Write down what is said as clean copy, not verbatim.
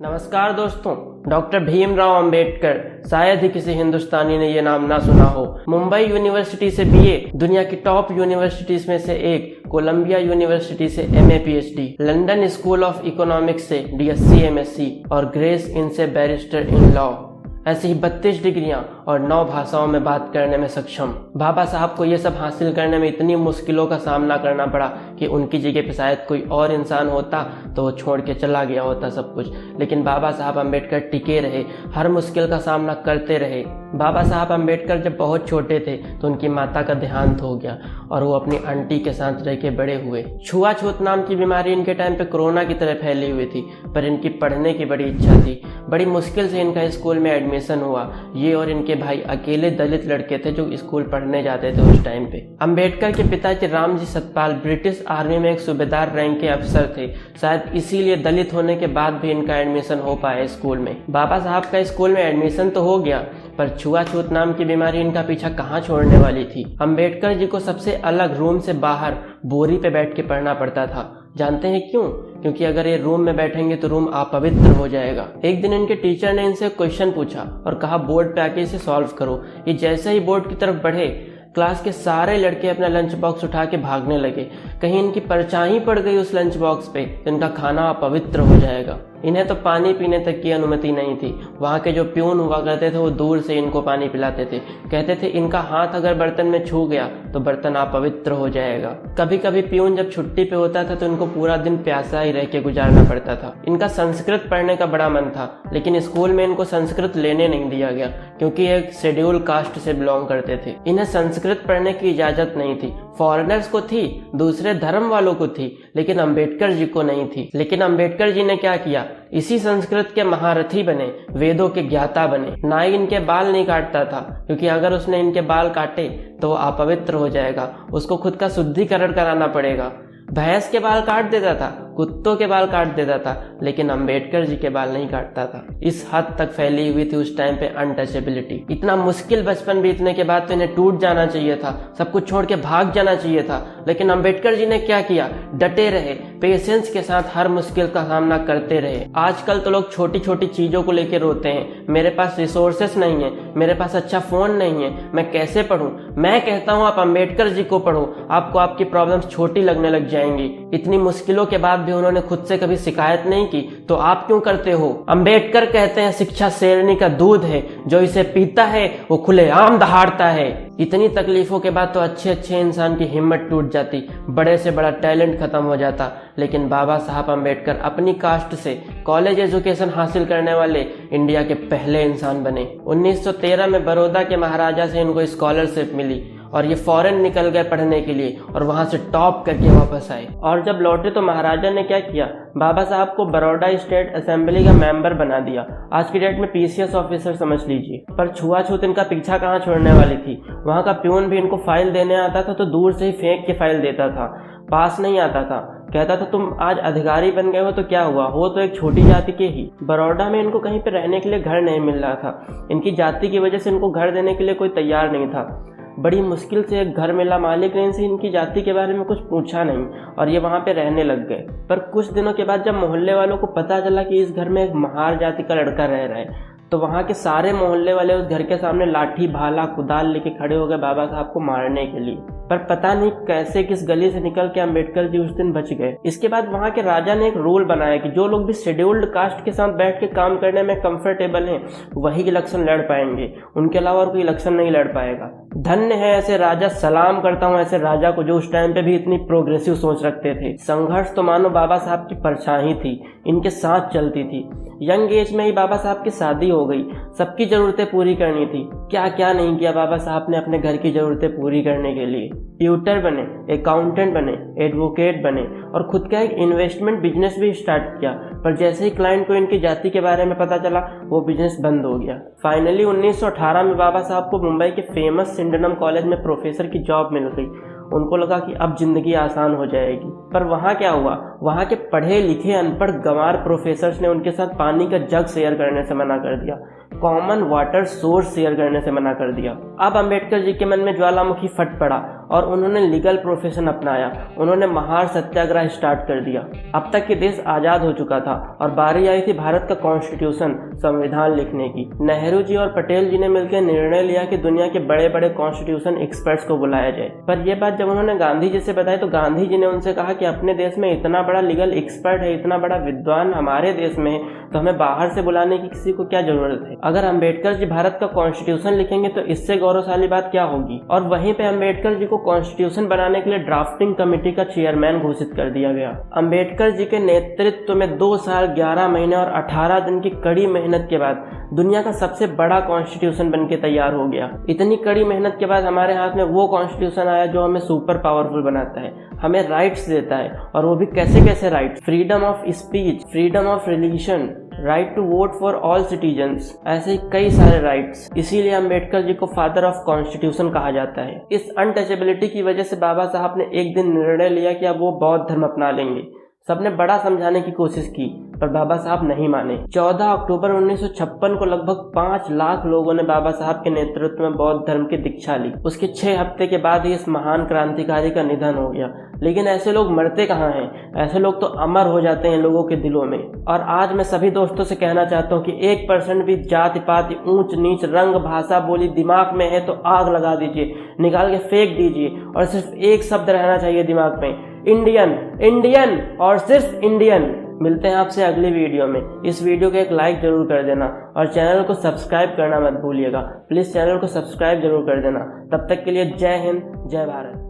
नमस्कार दोस्तों, डॉक्टर भीमराव अंबेडकर शायद ही किसी हिंदुस्तानी ने ये नाम ना सुना हो। मुंबई यूनिवर्सिटी से बीए, दुनिया की टॉप यूनिवर्सिटीज में से एक, कोलंबिया यूनिवर्सिटी से MA PhD, London school of economics से डीएससी एमएससी और ग्रेस इन से बैरिस्टर इन लॉ। ऐसी ही 32 डिग्रियां और 9 भाषाओं में बात करने में सक्षम बाबा साहब को ये सब हासिल करने में इतनी मुश्किलों का सामना करना पड़ा कि उनकी जगह पे शायद कोई और इंसान होता तो वो छोड़ के चला गया होता सब कुछ। लेकिन बाबा साहब अंबेडकर टिके रहे, हर मुश्किल का सामना करते रहे। बाबा साहब अंबेडकर जब बहुत छोटे थे तो उनकी माता का देहांत हो गया और वो अपनी आंटी के साथ रह के बड़े हुए। छुआछूत नाम की बीमारी इनके टाइम पे कोरोना की तरह फैली हुई थी, पर इनकी पढ़ने की बड़ी इच्छा थी। बड़ी मुश्किल से इनका स्कूल में एडमिशन हुआ। ये और इनके भाई अकेले दलित लड़के थे जो स्कूल पढ़ने जाते थे उस टाइम पे। अंबेडकर के पिताजी रामजी सतपाल ब्रिटिश आर्मी में एक सूबेदार रैंक के अफसर थे। शायद इसीलिए दलित होने के बाद भी इनका एडमिशन हो पाया स्कूल में। बाबा साहब का स्कूल में एडमिशन तो हो गया, पर छुआछूत नाम की बीमारी इनका पीछा कहाँ छोड़ने वाली थी। अंबेडकर जी को सबसे अलग रूम से बाहर बोरी पे बैठ के पढ़ना पड़ता था। जानते हैं क्यों? क्योंकि अगर ये रूम में बैठेंगे तो रूम अपवित्र हो जाएगा। एक दिन इनके टीचर ने इनसे क्वेश्चन पूछा और कहा बोर्ड पे आके इसे सॉल्व करो। ये जैसे ही बोर्ड की तरफ बढ़े, क्लास के सारे लड़के अपना लंच बॉक्स उठा के भागने लगे। कहीं इनकी परछाई पड़ गई उस लंच बॉक्स पे तो इनका खाना अपवित्र हो जाएगा। इन्हें तो पानी पीने तक की अनुमति नहीं थी। वहाँ के जो प्यून हुआ करते थे वो दूर से इनको पानी पिलाते थे। कहते थे इनका हाथ अगर बर्तन में छू गया तो बर्तन अपवित्र हो जाएगा। कभी कभी प्यून जब छुट्टी पे होता था तो इनको पूरा दिन प्यासा ही रह के गुजारना पड़ता था। इनका संस्कृत पढ़ने का बड़ा मन था, लेकिन स्कूल में इनको संस्कृत लेने नहीं दिया गया क्योंकि एक शेड्यूल कास्ट से बिलोंग करते थे। इन्हें संस्कृत पढ़ने की इजाजत नहीं थी। फॉरेनर्स को थी, दूसरे धर्म वालों को थी, लेकिन अंबेडकर जी को नहीं थी। लेकिन अंबेडकर जी ने क्या किया? इसी संस्कृत के महारथी बने, वेदों के ज्ञाता बने। नाई इनके बाल नहीं काटता था क्योंकि अगर उसने इनके बाल काटे तो वो अपवित्र हो जाएगा, उसको खुद का शुद्धिकरण कराना पड़ेगा। भैंस के बाल काट देता था, कुत्तों के बाल काट देता था, लेकिन अंबेडकर जी के बाल नहीं काटता था। इस हद तक फैली हुई थी उस टाइम पे अनटचेबिलिटी। इतना मुश्किल बचपन बीतने के बाद तो इन्हें टूट जाना चाहिए था, सब कुछ छोड़ के भाग जाना चाहिए था। लेकिन अंबेडकर जी ने क्या किया? डटे रहे, पेशेंस के साथ हर मुश्किल का सामना करते रहे। आजकल तो लोग छोटी छोटी चीजों को लेकर रोते हैं, मेरे पास रिसोर्सेस नहीं है, मेरे पास अच्छा फोन नहीं है, मैं कैसे पढूं? मैं कहता हूं आप अंबेडकर जी को पढ़ो, आपको आपकी प्रॉब्लम्स छोटी लगने लग जाएंगी। इतनी मुश्किलों के बाद भी उन्होंने खुद से कभी शिकायत नहीं की, तो आप क्यों करते हो? अंबेडकर कहते हैं शिक्षा शेरनी का दूध है, जो इसे पीता है वो खुलेआम दहाड़ता है। इतनी तकलीफों के बाद तो अच्छे अच्छे इंसान की हिम्मत टूट जाती, बड़े से बड़ा टैलेंट खत्म हो जाता। लेकिन बाबा साहब अंबेडकर अपनी कास्ट से कॉलेज एजुकेशन हासिल करने वाले इंडिया के पहले इंसान बने। 1913 में बड़ौदा के महाराजा से इनको स्कॉलरशिप मिली और ये फॉरेन निकल गए पढ़ने के लिए और वहां से टॉप करके वापस आए। और जब लौटे तो महाराजा ने क्या किया? बाबा साहब को बड़ौदा स्टेट असेंबली का मेंबर बना दिया। आज की डेट में पीसीएस ऑफिसर समझ लीजिए। पर छुआछूत इनका पीछा कहाँ छोड़ने वाली थी। वहां का प्यून भी इनको फाइल देने आता था तो दूर से ही फेंक के फाइल देता था, पास नहीं आता था। कहता था तुम आज अधिकारी बन गए हो तो क्या हुआ, हो तो एक छोटी जाति के ही। बड़ौदा में इनको कहीं पे रहने के लिए घर नहीं मिल रहा था। इनकी जाति की वजह से इनको घर देने के लिए कोई तैयार नहीं था। बड़ी मुश्किल से एक घर मिला, मालिक ने इनसे इनकी जाति के बारे में कुछ पूछा नहीं और ये वहां पे रहने लग गए। पर कुछ दिनों के बाद जब मोहल्ले वालों को पता चला कि इस घर में एक महार जाति का लड़का रह रहा है, तो वहां के सारे मोहल्ले वाले उस घर के सामने लाठी भाला कुदाल लेके खड़े हो गए बाबा साहब को मारने के लिए। पर पता नहीं कैसे किस गली से निकल के अंबेडकर जी उस दिन बच गए। इसके बाद वहां के राजा ने एक रूल बनाया कि जो लोग भी शेड्यूल्ड कास्ट के साथ बैठ के काम करने में कंफर्टेबल हैं वही इलेक्शन लड़ पाएंगे, उनके अलावा और कोई इलेक्शन नहीं लड़ पाएगा। धन्य है ऐसे राजा, सलाम करता हूँ ऐसे राजा को जो उस टाइम पे भी इतनी प्रोग्रेसिव सोच रखते थे। संघर्ष तो मानो बाबा साहब की परछाई थी, इनके साथ चलती थी। यंग एज में ही बाबा साहब की शादी हो गई, सबकी जरूरतें पूरी करनी थी। क्या क्या नहीं किया बाबा साहब ने अपने घर की जरूरतें पूरी करने के लिए। ट्यूटर बने, अकाउंटेंट बने, एडवोकेट बने और खुद का एक इन्वेस्टमेंट बिजनेस भी स्टार्ट किया। पर जैसे ही क्लाइंट को इनकी जाति के बारे में पता चला वो बिजनेस बंद हो गया। फाइनली 1918 में बाबा साहब को मुंबई के फेमस सिंडनम कॉलेज में प्रोफेसर की जॉब मिल गई। उनको लगा कि अब जिंदगी आसान हो जाएगी। पर वहाँ क्या हुआ? वहाँ के पढ़े लिखे अनपढ़ गंवार प्रोफेसर्स ने उनके साथ पानी का जग शेयर करने से मना कर दिया, कॉमन वाटर सोर्स शेयर करने से मना कर दिया। अब अंबेडकर जी के मन में ज्वालामुखी फट पड़ा और उन्होंने लीगल प्रोफेशन अपनाया। उन्होंने महार सत्याग्रह स्टार्ट कर दिया। अब तक कि देश आज़ाद हो चुका था और बारी आई थी भारत का कॉन्स्टिट्यूशन, संविधान लिखने की। नेहरू जी और पटेल जी ने मिलकर निर्णय लिया कि दुनिया के बड़े बड़े कॉन्स्टिट्यूशन एक्सपर्ट्स को बुलाया जाए। पर यह बात जब उन्होंने गांधी जी से बताई तो गांधी जी ने उनसे कहा कि अपने देश में इतना बड़ा लीगल एक्सपर्ट है, इतना बड़ा विद्वान हमारे देश में है, तो हमें बाहर से बुलाने की किसी को क्या जरूरत है। अगर अंबेडकर जी भारत का कॉन्स्टिट्यूशन लिखेंगे तो इससे गौरवशाली बात क्या होगी। और वहीं पे अंबेडकर जी को कॉन्स्टिट्यूशन बनाने के लिए ड्राफ्टिंग कमेटी का चेयरमैन घोषित कर दिया गया। अंबेडकर जी के नेतृत्व में 2 साल 11 महीने और 18 दिन की कड़ी मेहनत के बाद दुनिया का सबसे बड़ा कॉन्स्टिट्यूशन बनके तैयार हो गया। इतनी कड़ी मेहनत के बाद हमारे हाथ में वो कॉन्स्टिट्यूशन आया जो हमें सुपर पावरफुल बनाता है, हमें राइट्स देता है। और वो भी कैसे कैसे rights, freedom of speech, freedom of religion, right to vote for all citizens, ऐसे ही कई सारे राइट्स। इसीलिए अंबेडकर जी को फादर ऑफ कॉन्स्टिट्यूशन कहा जाता है। इस अनटचेबिलिटी की वजह से बाबा साहब ने एक दिन निर्णय लिया कि अब वो बौद्ध धर्म अपना लेंगे। सबने बड़ा समझाने की कोशिश की पर बाबा साहब नहीं माने। 14 अक्टूबर 1956 को लगभग 5 लाख लोगों ने बाबा साहब के नेतृत्व में बौद्ध धर्म की दीक्षा ली। उसके 6 हफ्ते के बाद ही इस महान क्रांतिकारी का निधन हो गया। लेकिन ऐसे लोग मरते कहाँ हैं, ऐसे लोग तो अमर हो जाते हैं लोगों के दिलों में। और आज मैं सभी दोस्तों से कहना चाहता हूँ कि 1% भी जाति पाति, ऊंच नीच, रंग, भाषा, बोली दिमाग में है तो आग लगा दीजिए, निकाल के फेंक दीजिए और सिर्फ एक शब्द रहना चाहिए दिमाग में, इंडियन, इंडियन और सिर्फ इंडियन। मिलते हैं आपसे अगली वीडियो में। इस वीडियो को एक लाइक जरूर कर देना और चैनल को सब्सक्राइब करना मत भूलिएगा। प्लीज़ चैनल को सब्सक्राइब जरूर कर देना। तब तक के लिए जय हिंद, जय भारत।